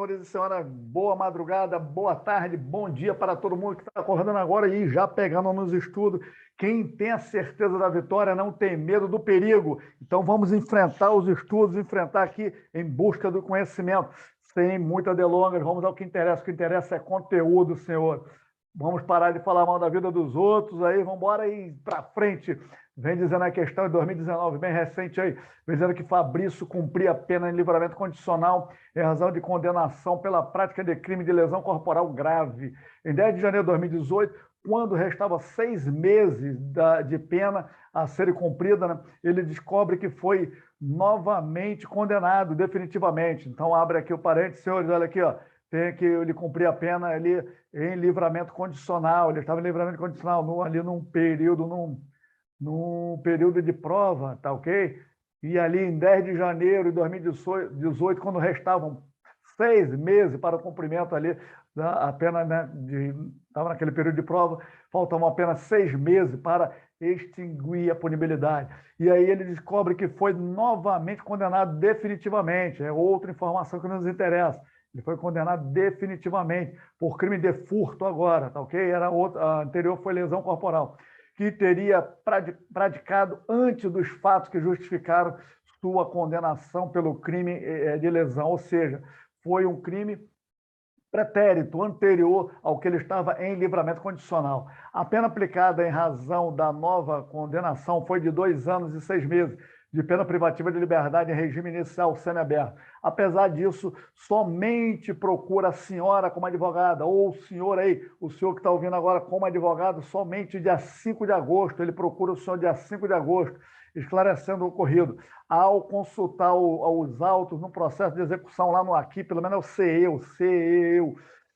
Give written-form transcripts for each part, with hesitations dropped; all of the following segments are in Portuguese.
senhores e senhoras, boa madrugada, boa tarde, bom dia para todo mundo que está acordando agora e já pegando nos estudos. Quem tem a certeza da vitória não tem medo do perigo. Então vamos enfrentar os estudos, enfrentar aqui em busca do conhecimento. Sem muitas delongas, vamos ao que interessa. O que interessa é conteúdo, senhor. Vamos parar de falar mal da vida dos outros aí, vamos embora e para frente. Vem dizendo a questão de 2019, bem recente aí, vem dizendo que Fabrício cumpria a pena em livramento condicional em razão de condenação pela prática de crime de lesão corporal grave. Em 10 de janeiro de 2018, quando restava 6 meses de pena a ser cumprida, né, ele descobre que foi novamente condenado definitivamente. Então, abre aqui o parênteses, senhores, olha aqui, ó, tem que ele cumprir a pena ali em livramento condicional. Ele estava em livramento condicional ali num período de prova, tá ok? E ali em 10 de janeiro de 2018, quando restavam 6 meses para o cumprimento ali da pena, né, estava naquele período de prova, faltavam apenas 6 meses para extinguir a punibilidade. E aí ele descobre que foi novamente condenado definitivamente. É outra informação que nos interessa. Ele foi condenado definitivamente por crime de furto agora, tá ok? A anterior foi lesão corporal, que teria praticado antes dos fatos que justificaram sua condenação pelo crime de lesão, ou seja, foi um crime pretérito, anterior ao que ele estava em livramento condicional. A pena aplicada em razão da nova condenação foi de 2 anos e 6 meses de pena privativa de liberdade em regime inicial semiaberto. Apesar disso, somente procura a senhora como advogada, ou o senhor aí, o senhor que está ouvindo agora como advogado, somente dia 5 de agosto, ele procura o senhor dia 5 de agosto, esclarecendo o ocorrido. Ao consultar os autos no processo de execução lá no aqui, pelo menos é o CEU,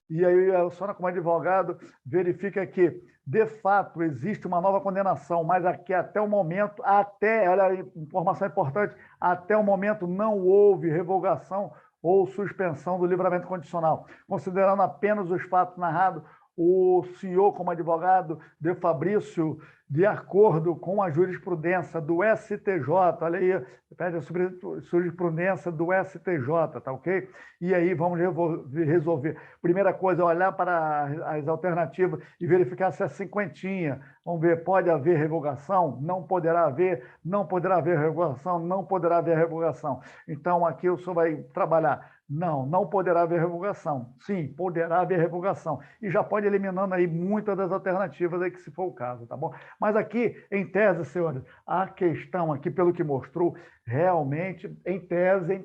e aí a senhora como advogado verifica que, de fato, existe uma nova condenação, mas aqui até o momento, olha a informação importante, até o momento não houve revogação ou suspensão do livramento condicional. Considerando apenas os fatos narrados, o senhor, como advogado de Fabrício, de acordo com a jurisprudência do STJ, olha aí, pede a jurisprudência do STJ, tá ok? E aí vamos resolver. Primeira coisa, olhar para as alternativas e verificar se é cinquentinha. Vamos ver, pode haver revogação? Não poderá haver, não poderá haver revogação, não poderá haver revogação. Então, aqui o senhor vai trabalhar. Não poderá haver revogação. Sim, poderá haver revogação. E já pode eliminando aí muitas das alternativas aí, que se for o caso, tá bom? Mas aqui, em tese, senhores, a questão aqui, pelo que mostrou, realmente, em tese,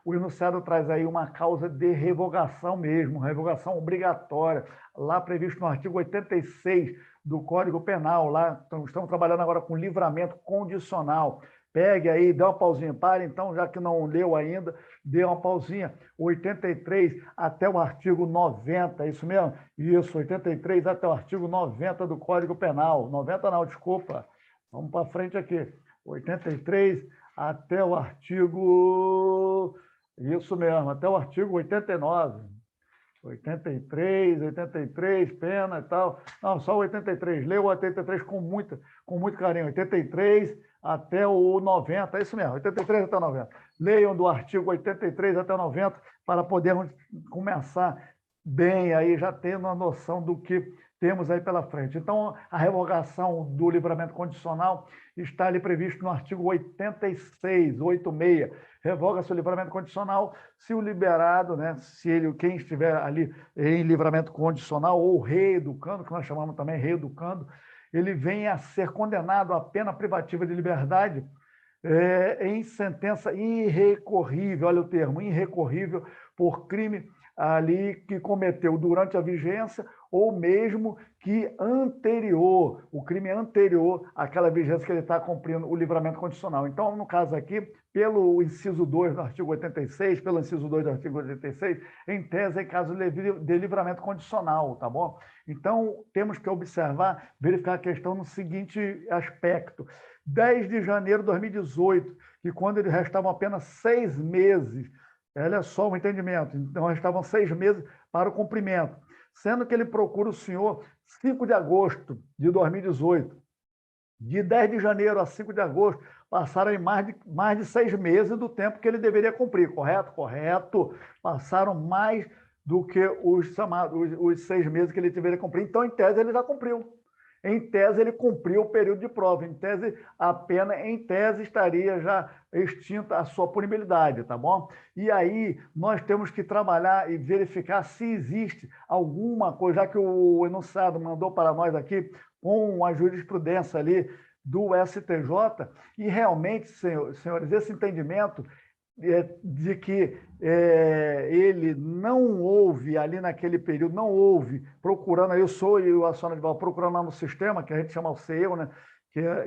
o enunciado traz aí uma causa de revogação mesmo, revogação obrigatória, lá previsto no artigo 86 do Código Penal, lá estamos trabalhando agora com livramento condicional. Pegue aí, dê uma pausinha, pare então, já que não leu ainda, dê uma pausinha. 83 até o artigo 90, é isso mesmo? Isso, 83 até o artigo 90 do Código Penal. 90 não, desculpa. Vamos para frente aqui. 83 até o artigo... Isso mesmo, até o artigo 89. 83, pena e tal. Não, só o 83. Leu o 83 com muito carinho. 83 até o 90, é isso mesmo, 83 até o 90. Leiam do artigo 83 até o 90 para podermos começar bem aí, já tendo a noção do que temos aí pela frente. Então, a revogação do livramento condicional está ali previsto no artigo 86, 86. Revoga-se o livramento condicional se o liberado, né, quem estiver ali em livramento condicional ou reeducando, que nós chamamos também reeducando, ele venha a ser condenado à pena privativa de liberdade em sentença irrecorrível, olha o termo, irrecorrível, por crime ali que cometeu durante a vigência ou mesmo que anterior, o crime anterior àquela vigência que ele está cumprindo o livramento condicional. Então, no caso aqui, pelo inciso 2 do artigo 86, pelo inciso 2 do artigo 86, em tese é caso de livramento condicional, tá bom? Então, temos que observar, verificar a questão no seguinte aspecto. 10 de janeiro de 2018, que quando ele restavam apenas 6 meses, olha só o entendimento, então restavam 6 meses para o cumprimento, sendo que ele procura o senhor 5 de agosto de 2018. De 10 de janeiro a 5 de agosto, passaram em mais de 6 meses do tempo que ele deveria cumprir, correto? Correto. Passaram mais do que os 6 meses que ele deveria cumprir. Então, em tese, ele já cumpriu. Em tese, ele cumpriu o período de prova. Em tese, a pena, em tese, estaria já extinta a sua punibilidade, tá bom? E aí, nós temos que trabalhar e verificar se existe alguma coisa, já que o enunciado mandou para nós aqui, com a jurisprudência ali do STJ, e realmente, senhores, esse entendimento de que ele não houve ali naquele período, não houve, procurando, aí eu sou e o Ação Advogal procurando lá no sistema, que a gente chama o CEU, né?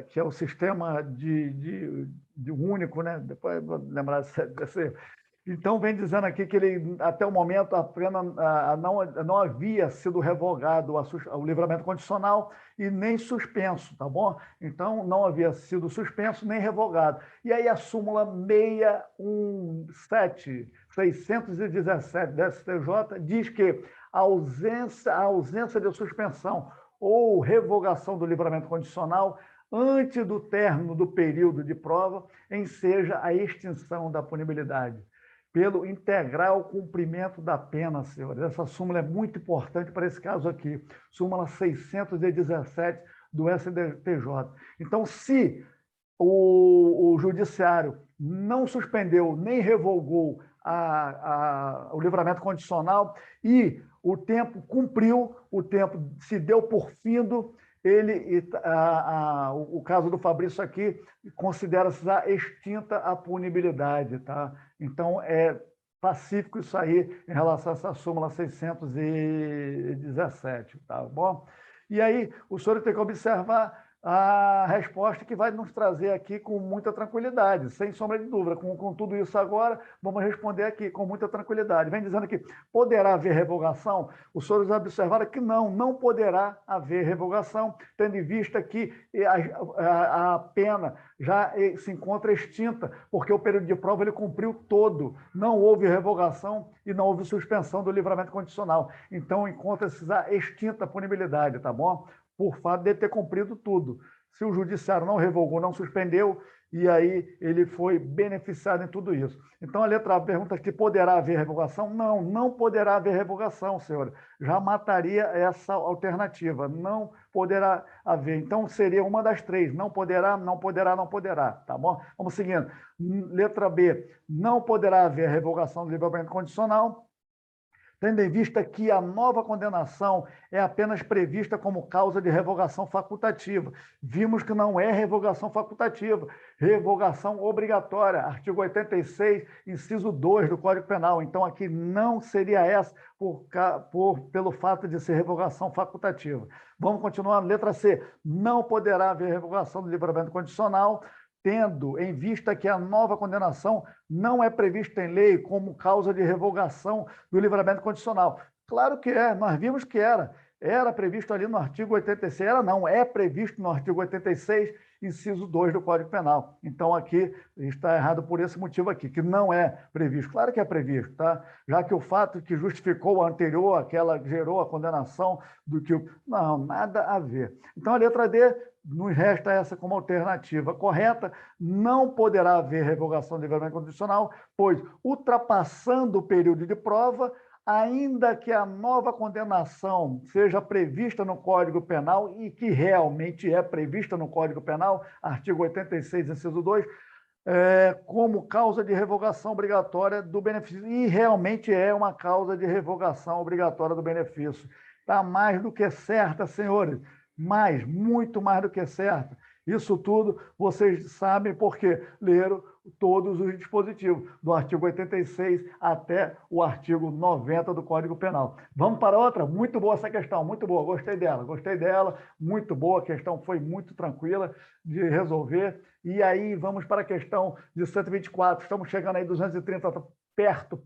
Que é o sistema de único, né? Depois vou lembrar desse. Então, vem dizendo aqui que ele, até o momento, a pena não havia sido revogado o livramento condicional e nem suspenso, tá bom? Então, não havia sido suspenso nem revogado. E aí a súmula 617 da STJ diz que a ausência de suspensão ou revogação do livramento condicional antes do término do período de prova enseja a extinção da punibilidade pelo integral cumprimento da pena, senhores. Essa súmula é muito importante para esse caso aqui, súmula 617 do STJ. Então, se o judiciário não suspendeu nem revogou o livramento condicional e o tempo cumpriu, o tempo se deu por findo, o caso do Fabrício aqui considera-se extinta a punibilidade, tá? Então, é pacífico isso aí em relação a essa súmula 617, tá bom? E aí, o senhor tem que observar a resposta que vai nos trazer aqui com muita tranquilidade, sem sombra de dúvida. Com tudo isso agora, vamos responder aqui com muita tranquilidade. Vem dizendo que poderá haver revogação? Os senhores observaram que não poderá haver revogação, tendo em vista que a pena já se encontra extinta, porque o período de prova ele cumpriu todo. Não houve revogação e não houve suspensão do livramento condicional. Então, encontra-se extinta a punibilidade, tá bom? Por fato de ter cumprido tudo. Se o judiciário não revogou, não suspendeu, e aí ele foi beneficiado em tudo isso. Então, a letra A pergunta que poderá haver revogação? Não poderá haver revogação, senhora. Já mataria essa alternativa. Não poderá haver. Então, seria uma das três. Não poderá, não poderá, não poderá. Tá bom? Vamos seguindo. Letra B. Não poderá haver revogação do livramento condicional, tendo em vista que a nova condenação é apenas prevista como causa de revogação facultativa. Vimos que não é revogação facultativa, revogação obrigatória, artigo 86, inciso 2 do Código Penal. Então, aqui não seria essa pelo fato de ser revogação facultativa. Vamos continuar. Letra C. Não poderá haver revogação do livramento condicional, tendo em vista que a nova condenação não é prevista em lei como causa de revogação do livramento condicional. Claro que é, nós vimos que era previsto ali no artigo 86, é previsto no artigo 86, inciso 2 do Código Penal. Então, aqui está errado por esse motivo aqui, que não é previsto. Claro que é previsto, tá? Já que o fato que justificou a anterior, aquela que gerou a condenação do que... Não, nada a ver. Então, a letra D nos resta essa como alternativa correta. Não poderá haver revogação de livramento condicional, pois, ultrapassando o período de prova, ainda que a nova condenação seja prevista no Código Penal, e que realmente é prevista no Código Penal, artigo 86, inciso 2, como causa de revogação obrigatória do benefício. E realmente é uma causa de revogação obrigatória do benefício. Está mais do que certa, senhores. Muito mais do que certa. Isso tudo vocês sabem porque leram todos os dispositivos, do artigo 86 até o artigo 90 do Código Penal. Vamos para outra? Muito boa essa questão, muito boa, gostei dela, muito boa, a questão foi muito tranquila de resolver. E aí vamos para a questão de 124, estamos chegando aí 230, perto,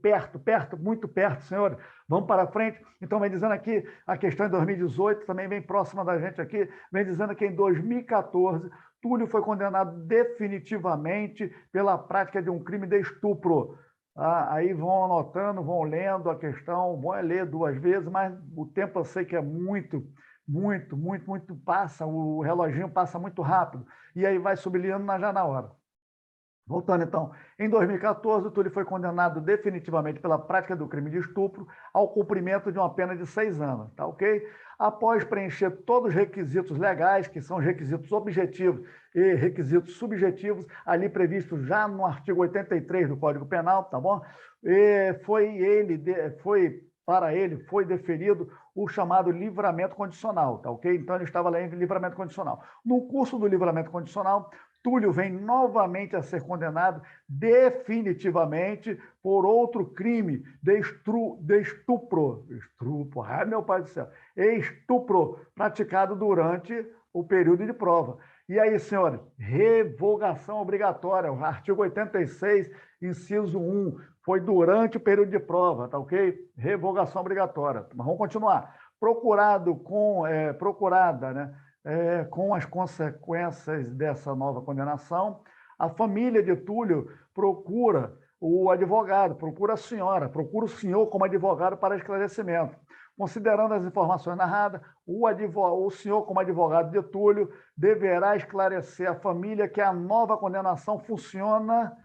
muito perto, senhores. Vamos para frente. Então, vem dizendo aqui, a questão em 2018, também bem próxima da gente aqui, vem dizendo que em 2014, Túlio foi condenado definitivamente pela prática de um crime de estupro. Aí vão anotando, vão lendo a questão, bom é ler duas vezes, mas o tempo eu sei que é muito muito passa, o reloginho passa muito rápido, e aí vai sublinhando já na hora. Voltando então, em 2014, o Túlio foi condenado definitivamente pela prática do crime de estupro ao cumprimento de uma pena de 6 anos, tá ok? Após preencher todos os requisitos legais, que são os requisitos objetivos e requisitos subjetivos, ali previstos já no artigo 83 do Código Penal, tá bom? E para ele foi deferido o chamado livramento condicional, tá ok? Então ele estava lá em livramento condicional. No curso do livramento condicional, Túlio vem novamente a ser condenado definitivamente por outro crime de estupro, ai meu pai do céu, estupro praticado durante o período de prova. E aí, senhores, revogação obrigatória, o artigo 86, inciso 1, foi durante o período de prova, tá ok? Revogação obrigatória. Mas vamos continuar. Procurada, né? Com as consequências dessa nova condenação, a família de Túlio procura o advogado, procura a senhora, procura o senhor como advogado para esclarecimento. Considerando as informações narradas, o senhor, como advogado de Túlio, deverá esclarecer à família que a nova condenação funciona.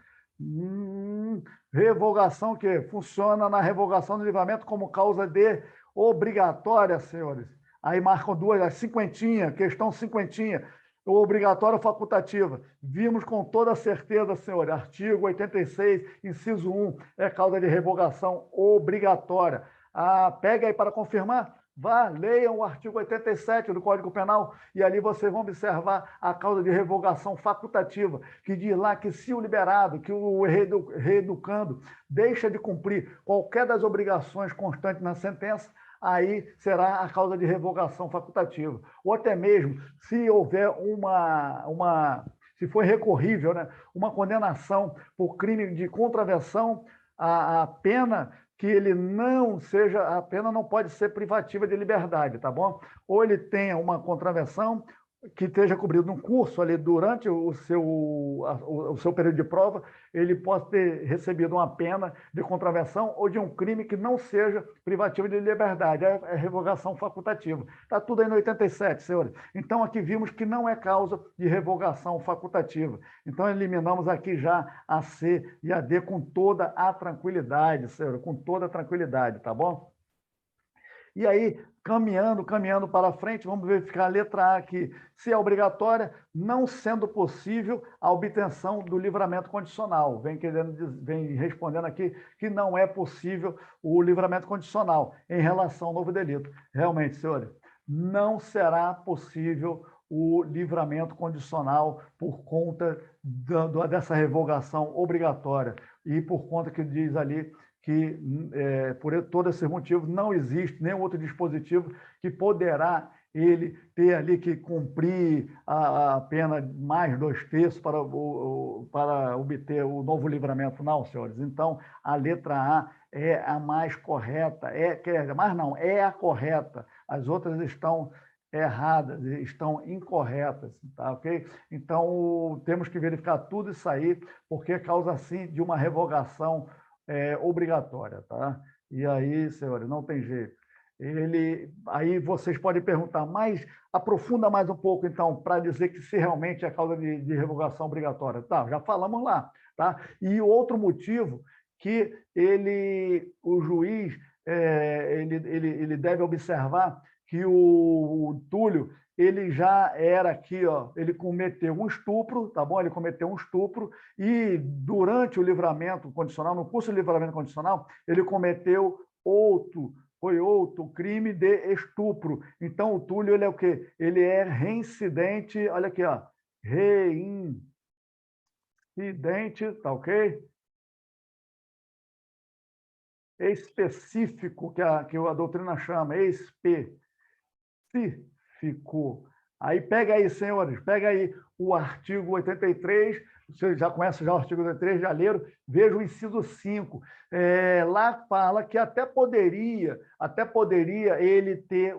Revogação que funciona na revogação do livramento como causa de obrigatória, senhores. Aí marcam duas, a cinquentinha, questão cinquentinha, obrigatória ou facultativa. Vimos com toda certeza, senhor, artigo 86, inciso 1, é causa de revogação obrigatória. Pega aí para confirmar, vá, leiam o artigo 87 do Código Penal e ali vocês vão observar a causa de revogação facultativa, que diz lá que se o liberado, que o reeducando, deixa de cumprir qualquer das obrigações constantes na sentença, aí será a causa de revogação facultativa. Ou até mesmo, se houver se for recorrível, né, uma condenação por crime de contravenção, a pena que ele não seja, a pena não pode ser privativa de liberdade, tá bom? Ou ele tenha uma contravenção que esteja cobrido num curso ali durante o seu período de prova, ele pode ter recebido uma pena de contravenção ou de um crime que não seja privativo de liberdade, é revogação facultativa. Está tudo aí no 87, senhores. Então, aqui vimos que não é causa de revogação facultativa. Então, eliminamos aqui já a C e a D com toda a tranquilidade, senhores, com toda a tranquilidade, tá bom? E aí, caminhando para frente, vamos verificar a letra A aqui. Se é obrigatória, não sendo possível a obtenção do livramento condicional. Vem respondendo aqui que não é possível o livramento condicional em relação ao novo delito. Realmente, senhores, não será possível o livramento condicional por conta dessa revogação obrigatória e por conta que diz ali que, por todo esse motivo, não existe nenhum outro dispositivo que poderá ele ter ali que cumprir a pena mais 2/3 para obter o novo livramento. Não, senhores. Então, a letra A é a mais correta, mas não, é a correta. As outras estão erradas, estão incorretas, tá ok? Então, temos que verificar tudo isso aí, porque causa, sim, de uma revogação obrigatória, tá? E aí, senhores, não tem jeito. Aí vocês podem perguntar, mas aprofunda mais um pouco, então, para dizer que se realmente é causa de revogação obrigatória. Tá, já falamos lá, tá? E outro motivo que o juiz ele deve observar que o Túlio ele já era aqui, ó, ele cometeu um estupro, tá bom? Ele cometeu um estupro e durante o livramento condicional, no curso de livramento condicional, ele cometeu outro crime de estupro. Então, o Túlio, ele é o quê? Ele é reincidente, olha aqui, ó, reincidente, tá ok? Específico, que a doutrina chama, específico. Aí pega aí, senhores, pega aí o artigo 83, você já conhece já o artigo 83, já leram, veja o inciso 5. Lá fala que até poderia ele ter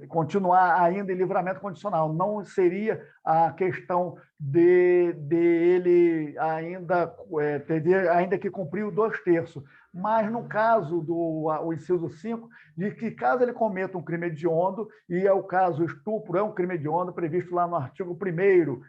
continuar ainda em livramento condicional. Não seria a questão de ele ainda teria ainda que cumprir o 2/3. Mas, no caso do inciso 5, diz que caso ele cometa um crime hediondo, e é o caso, o estupro é um crime hediondo, previsto lá no artigo 1º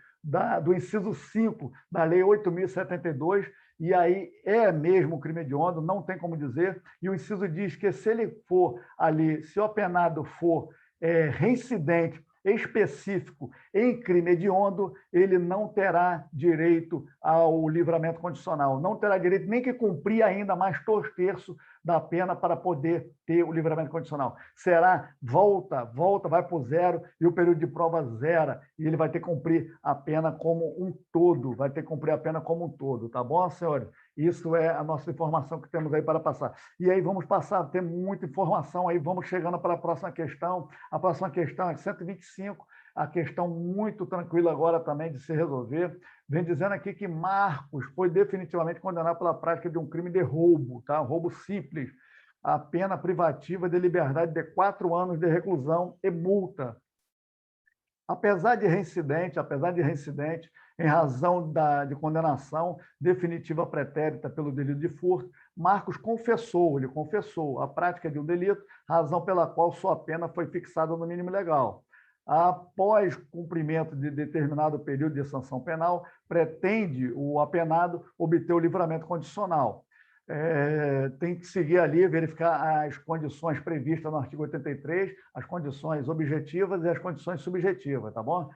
do inciso 5 da Lei 8.072, e aí é mesmo crime hediondo, não tem como dizer, e o inciso diz que se ele for ali, se o apenado for reincidente específico em crime hediondo, ele não terá direito ao livramento condicional, não terá direito nem que cumprir ainda mais 2/3 da pena para poder ter o livramento condicional. Será, volta, vai para o zero e o período de prova zera, e ele vai ter que cumprir a pena como um todo, tá bom, senhores? Isso é a nossa informação que temos aí para passar. E aí vamos passar, tem muita informação aí, vamos chegando para a próxima questão. A próxima questão é 125, a questão muito tranquila agora também de se resolver. Vem dizendo aqui que Marcos foi definitivamente condenado pela prática de um crime de roubo, tá? Roubo simples. A pena privativa de liberdade de 4 anos de reclusão e multa. Apesar de reincidente, em razão de condenação definitiva pretérita pelo delito de furto, Marcos ele confessou a prática de um delito, razão pela qual sua pena foi fixada no mínimo legal. Após cumprimento de determinado período de sanção penal, pretende o apenado obter o livramento condicional. Tem que seguir ali, verificar as condições previstas no artigo 83, as condições objetivas e as condições subjetivas, tá bom?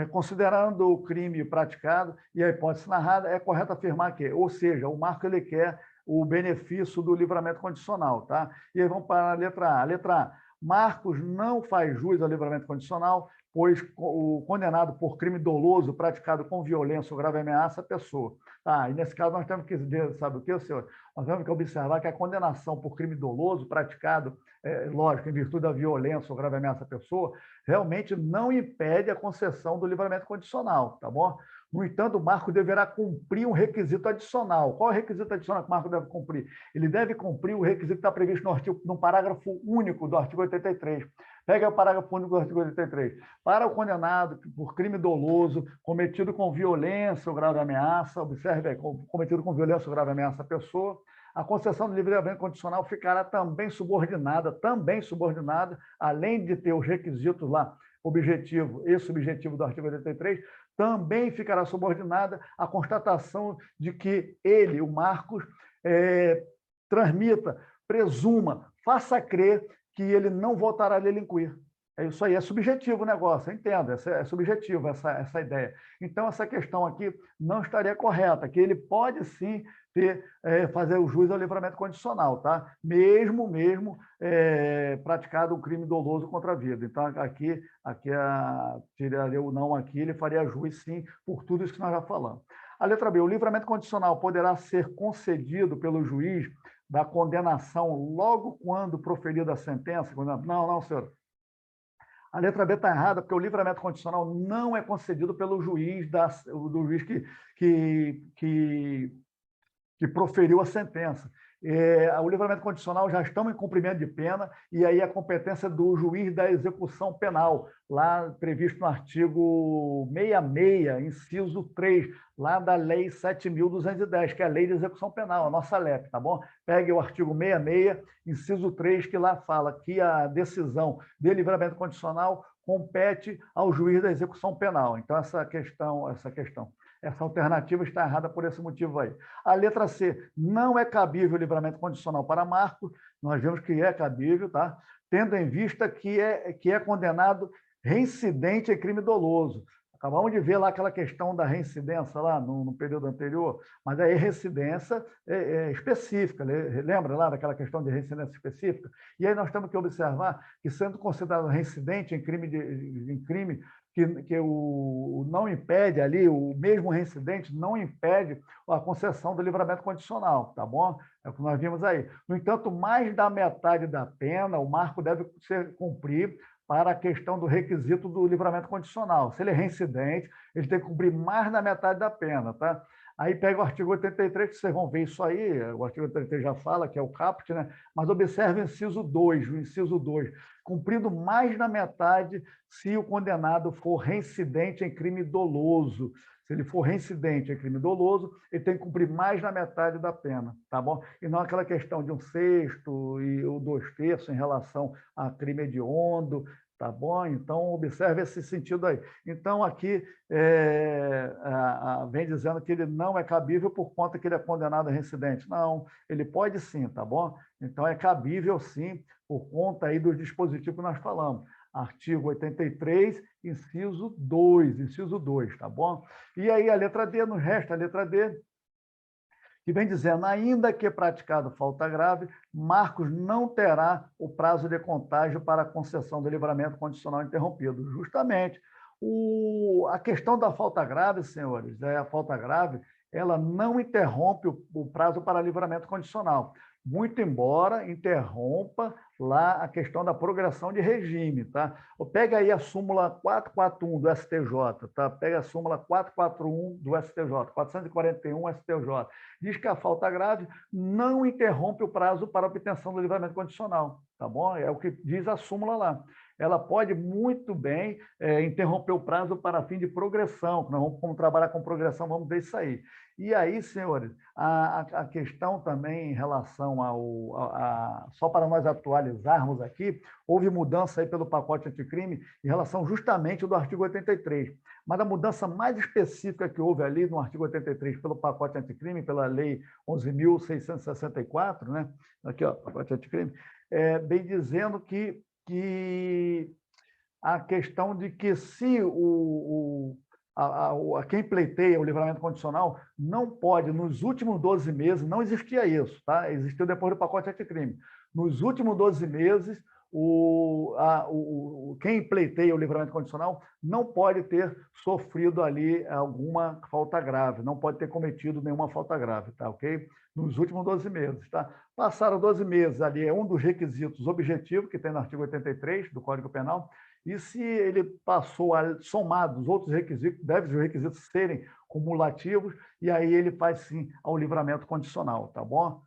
Considerando o crime praticado e a hipótese narrada, é correto afirmar que, ou seja, o Marco ele quer o benefício do livramento condicional, tá? E aí vamos para a letra A. A letra A. Marcos não faz jus ao livramento condicional, pois o condenado por crime doloso praticado com violência ou grave ameaça à pessoa. Tá, e nesse caso nós temos que ver, sabe o que, senhor? Nós temos que observar que a condenação por crime doloso praticado, lógico, em virtude da violência ou grave ameaça à pessoa, realmente não impede a concessão do livramento condicional, tá bom? No entanto, o Marco deverá cumprir um requisito adicional. Qual é o requisito adicional que o Marco deve cumprir? Ele deve cumprir o requisito que está previsto no parágrafo único do artigo 83. Pega o parágrafo único do artigo 83. Para o condenado por crime doloso, cometido com violência ou grave ameaça, observe, cometido com violência ou grave ameaça à pessoa, a concessão do livramento condicional ficará também subordinada, além de ter os requisitos lá, objetivo e subjetivo do artigo 83, também ficará subordinada à constatação de que ele, o Marcos, transmita, presuma, faça crer que ele não voltará a delinquir. É isso aí, é subjetivo o negócio, eu entendo, é subjetivo essa ideia. Então, essa questão aqui não estaria correta, que ele pode sim fazer o jus ao livramento condicional, tá? Mesmo praticado um crime doloso contra a vida. Então, aqui tiraria o não aqui, ele faria jus sim, por tudo isso que nós já falamos. A letra B, o livramento condicional poderá ser concedido pelo juiz da condenação logo quando proferida a sentença? Não, senhor. A letra B está errada, porque o livramento condicional não é concedido pelo juiz, do juiz que proferiu a sentença. O livramento condicional já estamos em cumprimento de pena, e aí a competência do juiz da execução penal, lá previsto no artigo 66, inciso 3, lá da Lei 7.210, que é a Lei de Execução Penal, a nossa LEP, tá bom? Pegue o artigo 66, inciso 3, que lá fala que a decisão de livramento condicional compete ao juiz da execução penal. Então, essa alternativa está errada por esse motivo aí. A letra C, não é cabível o livramento condicional para Marcos, nós vemos que é cabível, tá? Tendo em vista que é condenado reincidente em crime doloso. Acabamos de ver lá aquela questão da reincidência lá no período anterior, mas aí reincidência específica, lembra lá daquela questão de reincidência específica? E aí nós temos que observar que, sendo considerado reincidente em crime que não impede ali, o mesmo reincidente não impede a concessão do livramento condicional, tá bom? É o que nós vimos aí. No entanto, mais da metade da pena, o Marco deve cumprir para a questão do requisito do livramento condicional. Se ele é reincidente, ele tem que cumprir mais da metade da pena, tá? Aí pega o artigo 83, que vocês vão ver isso aí, o artigo 83 já fala, que é o caput, né? Mas observe o inciso 2, cumprido mais da metade se o condenado for reincidente em crime doloso. Se ele for reincidente em crime doloso, ele tem que cumprir mais da metade da pena, tá bom? E não aquela questão de 1/6 e ou 2/3 em relação a crime hediondo, tá bom? Então, observe esse sentido aí. Então, aqui vem dizendo que ele não é cabível por conta que ele é condenado a reincidente. Não, ele pode sim, tá bom? Então, é cabível sim, por conta aí dos dispositivos que nós falamos. Artigo 83, inciso 2, tá bom? E aí a letra D, nos resta a letra D, que vem dizendo, ainda que praticado falta grave, Marcos não terá o prazo de contágio para a concessão do livramento condicional interrompido. Justamente, a questão da falta grave, senhores, a falta grave, ela não interrompe o prazo para livramento condicional, muito embora interrompa lá a questão da progressão de regime, tá? Pega aí a súmula 441 do STJ, tá? Pega a súmula 441 do STJ, 441 STJ. Diz que a falta grave não interrompe o prazo para obtenção do livramento condicional, tá bom? É o que diz a súmula lá. Ela pode muito bem interromper o prazo para fim de progressão. Nós vamos trabalhar com progressão, vamos ver isso aí. E aí, senhores, a questão também em relação só para nós atualizarmos aqui, houve mudança aí pelo pacote anticrime em relação justamente do artigo 83. Mas a mudança mais específica que houve ali no artigo 83 pelo pacote anticrime, pela lei 11.664, né? Aqui, ó, pacote anticrime, bem dizendo que a questão de que se quem pleiteia o livramento condicional não pode, nos últimos 12 meses, não existia isso, tá? Existiu depois do pacote anticrime. Nos últimos 12 meses, quem pleiteia o livramento condicional não pode ter sofrido ali alguma falta grave, não pode ter cometido nenhuma falta grave, tá ok? Nos últimos 12 meses, tá? Passaram 12 meses ali, é um dos requisitos objetivos que tem no artigo 83 do Código Penal, e se ele passou a somar dos outros requisitos, devem os requisitos serem cumulativos, e aí ele faz sim ao livramento condicional, tá bom?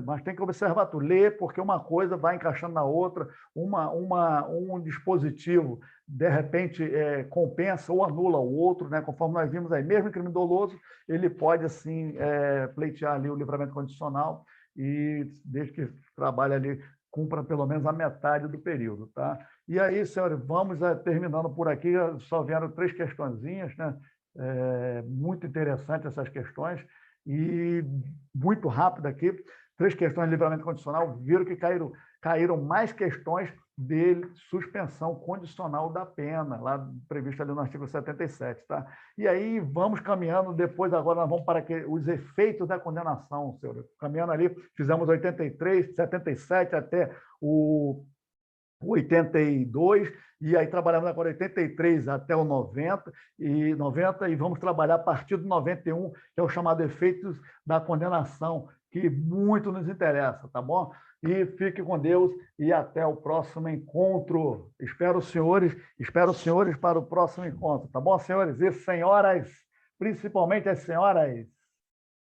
Mas tem que observar tudo, ler, porque uma coisa vai encaixando na outra, um dispositivo, de repente, compensa ou anula o outro, né? Conforme nós vimos aí, mesmo em crime doloso, ele pode, assim, pleitear ali o livramento condicional, e desde que trabalhe ali, cumpra pelo menos a metade do período, tá? E aí, senhores, vamos terminando por aqui, só vieram 3 questõezinhas, né? Muito interessante essas questões, e muito rápido aqui, 3 questões de livramento condicional, viram que caíram mais questões de suspensão condicional da pena, lá previsto ali no artigo 77, tá? E aí vamos caminhando, depois agora nós vamos para os efeitos da condenação, senhor. Caminhando ali, fizemos 83, 77 até o 82, e aí trabalhamos agora 83 até o 90, e vamos trabalhar a partir do 91, que é o chamado efeitos da condenação, que muito nos interessa, tá bom? E fique com Deus e até o próximo encontro. Espero os senhores para o próximo encontro, tá bom, senhores? E senhoras, principalmente as senhoras.